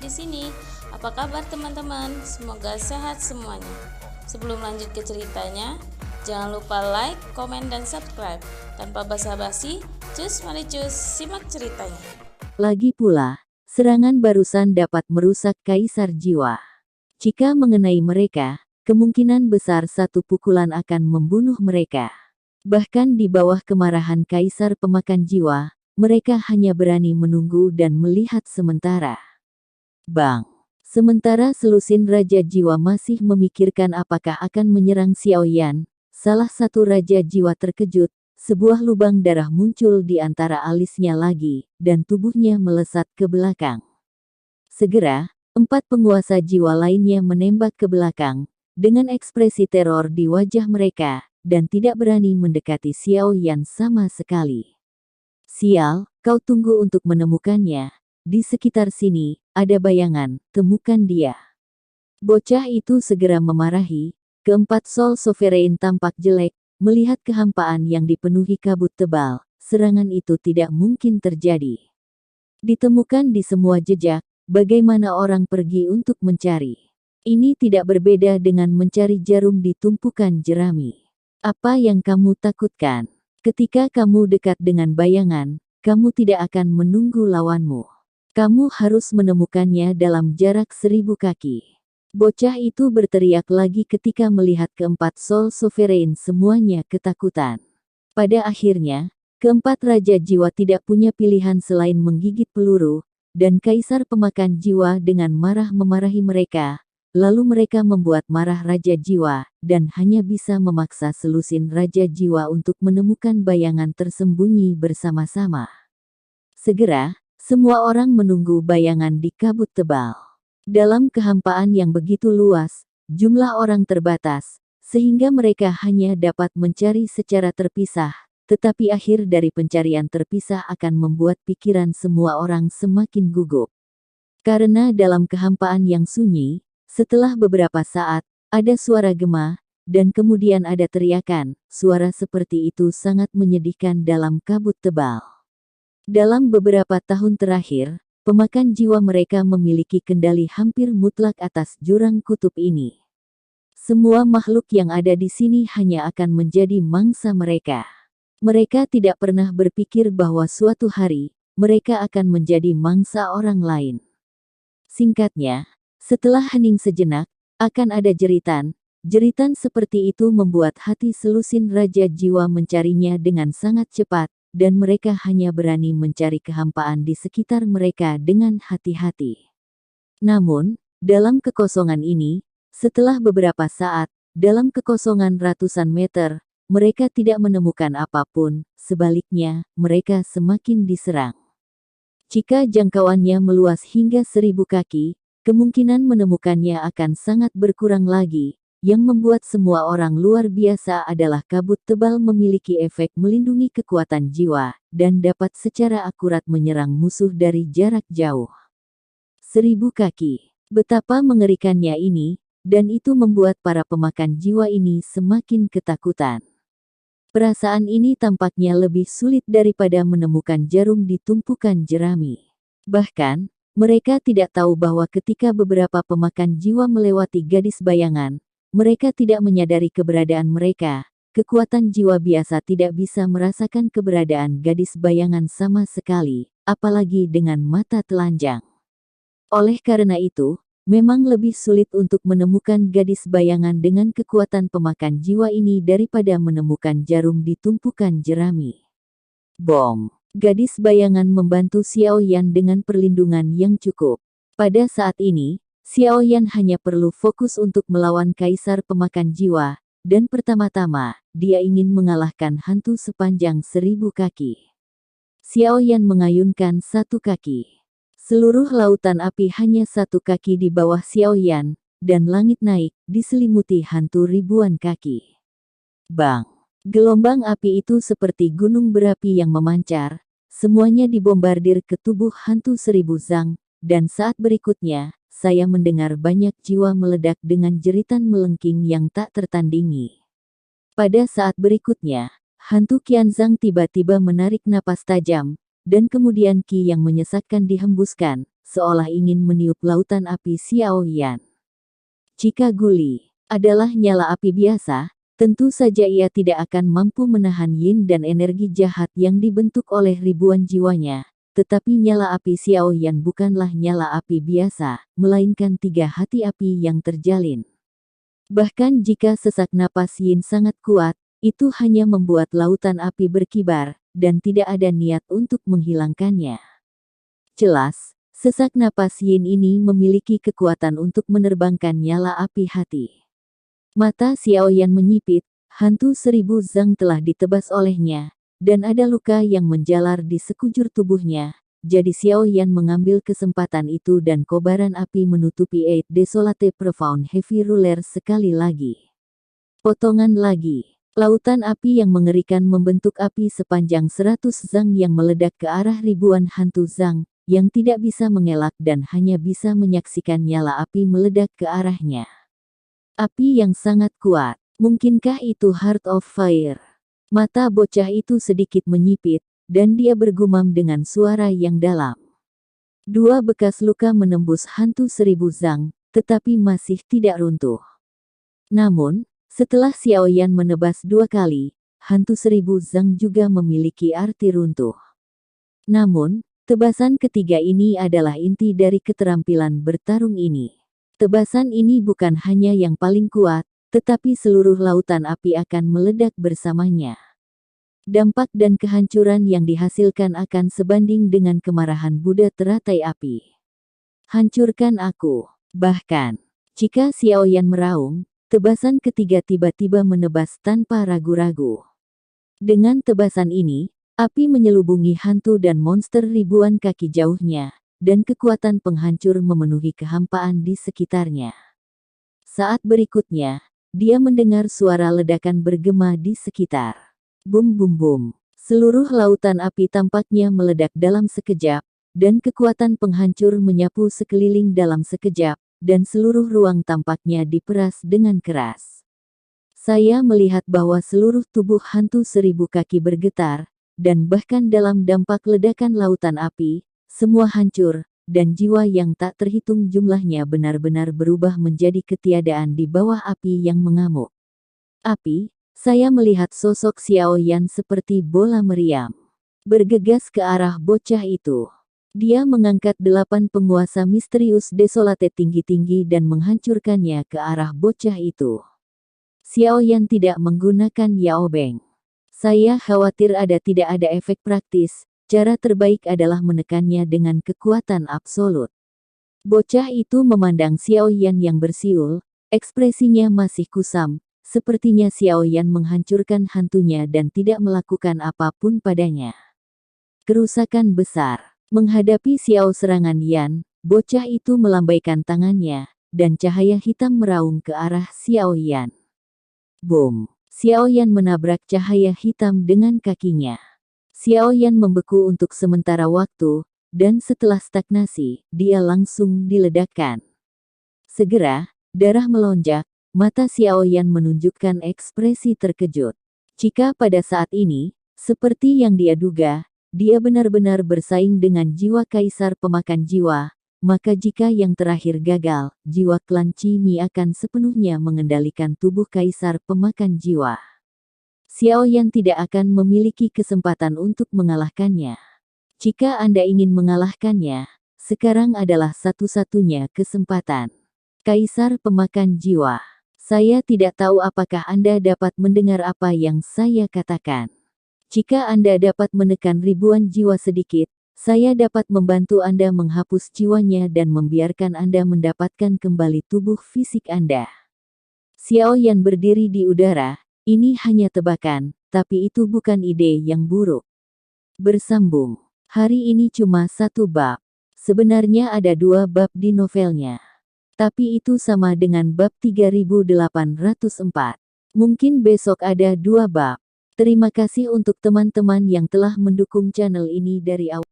di sini. Apa kabar teman-teman? Semoga sehat semuanya. Sebelum lanjut ke ceritanya, jangan lupa like, komen, dan subscribe. Tanpa basa-basi, mari simak ceritanya. Lagi pula, serangan barusan dapat merusak kaisar jiwa. Jika mengenai mereka, kemungkinan besar satu pukulan akan membunuh mereka. Bahkan di bawah kemarahan kaisar pemakan jiwa, mereka hanya berani menunggu dan melihat sementara. Bang! Sementara selusin Raja Jiwa masih memikirkan apakah akan menyerang Xiaoyan, salah satu Raja Jiwa terkejut, sebuah lubang darah muncul di antara alisnya lagi, dan tubuhnya melesat ke belakang. Segera, 4 penguasa jiwa lainnya menembak ke belakang, dengan ekspresi teror di wajah mereka, dan tidak berani mendekati Xiaoyan sama sekali. Sial, kau tunggu untuk menemukannya. Di sekitar sini, ada bayangan, temukan dia. Bocah itu segera memarahi, keempat Soul Sovereign tampak jelek, melihat kehampaan yang dipenuhi kabut tebal, serangan itu tidak mungkin terjadi. Ditemukan di semua jejak, bagaimana orang pergi untuk mencari. Ini tidak berbeda dengan mencari jarum di tumpukan jerami. Apa yang kamu takutkan? Ketika kamu dekat dengan bayangan, kamu tidak akan menunggu lawanmu. Kamu harus menemukannya dalam jarak 1000 kaki. Bocah itu berteriak lagi ketika melihat keempat Soul Sovereign semuanya ketakutan. Pada akhirnya, keempat Raja Jiwa tidak punya pilihan selain menggigit peluru, dan Kaisar Pemakan Jiwa dengan marah memarahi mereka. Lalu mereka membuat marah Raja Jiwa, dan hanya bisa memaksa selusin Raja Jiwa untuk menemukan bayangan tersembunyi bersama-sama. Segera, semua orang menunggu bayangan di kabut tebal. Dalam kehampaan yang begitu luas, jumlah orang terbatas, sehingga mereka hanya dapat mencari secara terpisah, tetapi akhir dari pencarian terpisah akan membuat pikiran semua orang semakin gugup. Karena dalam kehampaan yang sunyi, setelah beberapa saat, ada suara gema, dan kemudian ada teriakan. Suara seperti itu sangat menyedihkan dalam kabut tebal. Dalam beberapa tahun terakhir, pemakan jiwa mereka memiliki kendali hampir mutlak atas jurang kutub ini. Semua makhluk yang ada di sini hanya akan menjadi mangsa mereka. Mereka tidak pernah berpikir bahwa suatu hari, mereka akan menjadi mangsa orang lain. Singkatnya, setelah hening sejenak, akan ada jeritan. Jeritan seperti itu membuat hati selusin Raja Jiwa mencarinya dengan sangat cepat, dan mereka hanya berani mencari kehampaan di sekitar mereka dengan hati-hati. Namun, dalam kekosongan ini, setelah beberapa saat, dalam kekosongan ratusan meter, mereka tidak menemukan apapun, sebaliknya, mereka semakin diserang. Jika jangkauannya meluas hingga 1000 kaki, kemungkinan menemukannya akan sangat berkurang lagi, yang membuat semua orang luar biasa adalah kabut tebal memiliki efek melindungi kekuatan jiwa, dan dapat secara akurat menyerang musuh dari jarak jauh. 1000 kaki. Betapa mengerikannya ini, dan itu membuat para pemakan jiwa ini semakin ketakutan. Perasaan ini tampaknya lebih sulit daripada menemukan jarum di tumpukan jerami. Bahkan, mereka tidak tahu bahwa ketika beberapa pemakan jiwa melewati gadis bayangan, mereka tidak menyadari keberadaan mereka. Kekuatan jiwa biasa tidak bisa merasakan keberadaan gadis bayangan sama sekali, apalagi dengan mata telanjang. Oleh karena itu, memang lebih sulit untuk menemukan gadis bayangan dengan kekuatan pemakan jiwa ini daripada menemukan jarum di tumpukan jerami. Bom! Gadis bayangan membantu Xiaoyan dengan perlindungan yang cukup. Pada saat ini, Xiaoyan hanya perlu fokus untuk melawan Kaisar Pemakan Jiwa, dan pertama-tama, dia ingin mengalahkan hantu sepanjang 1000 kaki. Xiaoyan mengayunkan satu kaki. Seluruh lautan api hanya satu kaki di bawah Xiaoyan, dan langit naik, diselimuti hantu ribuan kaki. Bang! Gelombang api itu seperti gunung berapi yang memancar, semuanya dibombardir ke tubuh hantu 1000 zang, dan saat berikutnya, saya mendengar banyak jiwa meledak dengan jeritan melengking yang tak tertandingi. Pada saat berikutnya, hantu Qianzang tiba-tiba menarik napas tajam, dan kemudian ki yang menyesatkan dihembuskan, seolah ingin meniup lautan api Xiaoyan. Jika Guli adalah nyala api biasa, tentu saja ia tidak akan mampu menahan yin dan energi jahat yang dibentuk oleh ribuan jiwanya. Tetapi nyala api Xiaoyan bukanlah nyala api biasa, melainkan 3 hati api yang terjalin. Bahkan jika sesak napas yin sangat kuat, itu hanya membuat lautan api berkibar, dan tidak ada niat untuk menghilangkannya. Jelas, sesak napas yin ini memiliki kekuatan untuk menerbangkan nyala api hati. Mata Xiaoyan menyipit, hantu 1000 zang telah ditebas olehnya, dan ada luka yang menjalar di sekujur tubuhnya. Jadi Xiaoyan mengambil kesempatan itu dan kobaran api menutupi Eight Desolate Profound Heavy Ruler sekali lagi. Potongan lagi. Lautan api yang mengerikan membentuk api sepanjang 100 zang yang meledak ke arah ribuan hantu zang, yang tidak bisa mengelak dan hanya bisa menyaksikan nyala api meledak ke arahnya. Api yang sangat kuat. Mungkinkah itu Heart of Fire? Mata bocah itu sedikit menyipit, dan dia bergumam dengan suara yang dalam. 2 bekas luka menembus hantu 1000 zang, tetapi masih tidak runtuh. Namun, setelah Xiaoyan menebas 2 kali, hantu 1000 zang juga memiliki arti runtuh. Namun, tebasan ketiga ini adalah inti dari keterampilan bertarung ini. Tebasan ini bukan hanya yang paling kuat, tetapi seluruh lautan api akan meledak bersamanya. Dampak dan kehancuran yang dihasilkan akan sebanding dengan kemarahan Buddha teratai api. Hancurkan aku. Bahkan, jika Xiaoyan meraung, tebasan ketiga tiba-tiba menebas tanpa ragu-ragu. Dengan tebasan ini, api menyelubungi hantu dan monster ribuan kaki jauhnya, dan kekuatan penghancur memenuhi kehampaan di sekitarnya. Saat berikutnya, dia mendengar suara ledakan bergema di sekitar. Bum bum bum. Seluruh lautan api tampaknya meledak dalam sekejap, dan kekuatan penghancur menyapu sekeliling dalam sekejap, dan seluruh ruang tampaknya diperas dengan keras. Saya melihat bahwa seluruh tubuh hantu 1000 kaki bergetar, dan bahkan dalam dampak ledakan lautan api, semua hancur, dan jiwa yang tak terhitung jumlahnya benar-benar berubah menjadi ketiadaan di bawah api yang mengamuk. Api, saya melihat sosok Xiaoyan seperti bola meriam. Bergegas ke arah bocah itu. Dia mengangkat 8 penguasa misterius desolate tinggi-tinggi dan menghancurkannya ke arah bocah itu. Xiaoyan tidak menggunakan Yaobeng. Saya khawatir tidak ada efek praktis, cara terbaik adalah menekannya dengan kekuatan absolut. Bocah itu memandang Xiaoyan yang bersiul, ekspresinya masih kusam, sepertinya Xiaoyan menghancurkan hantunya dan tidak melakukan apapun padanya. Kerusakan besar. Menghadapi Xiao serangan Yan, bocah itu melambaikan tangannya, dan cahaya hitam meraung ke arah Xiaoyan. Boom! Xiaoyan menabrak cahaya hitam dengan kakinya. Xiaoyan membeku untuk sementara waktu, dan setelah stagnasi, dia langsung diledakkan. Segera, darah melonjak, mata Xiaoyan menunjukkan ekspresi terkejut. Jika pada saat ini, seperti yang dia duga, dia benar-benar bersaing dengan jiwa kaisar pemakan jiwa, maka jika yang terakhir gagal, jiwa klan Qimi akan sepenuhnya mengendalikan tubuh kaisar pemakan jiwa. Xiaoyan tidak akan memiliki kesempatan untuk mengalahkannya. Jika Anda ingin mengalahkannya, sekarang adalah satu-satunya kesempatan. Kaisar pemakan jiwa. Saya tidak tahu apakah Anda dapat mendengar apa yang saya katakan. Jika Anda dapat menekan ribuan jiwa sedikit, saya dapat membantu Anda menghapus jiwanya dan membiarkan Anda mendapatkan kembali tubuh fisik Anda. Xiaoyan berdiri di udara, ini hanya tebakan, tapi itu bukan ide yang buruk. Bersambung. Hari ini cuma 1 bab. Sebenarnya ada 2 bab di novelnya. Tapi itu sama dengan bab 3804. Mungkin besok ada 2 bab. Terima kasih untuk teman-teman yang telah mendukung channel ini dari awal.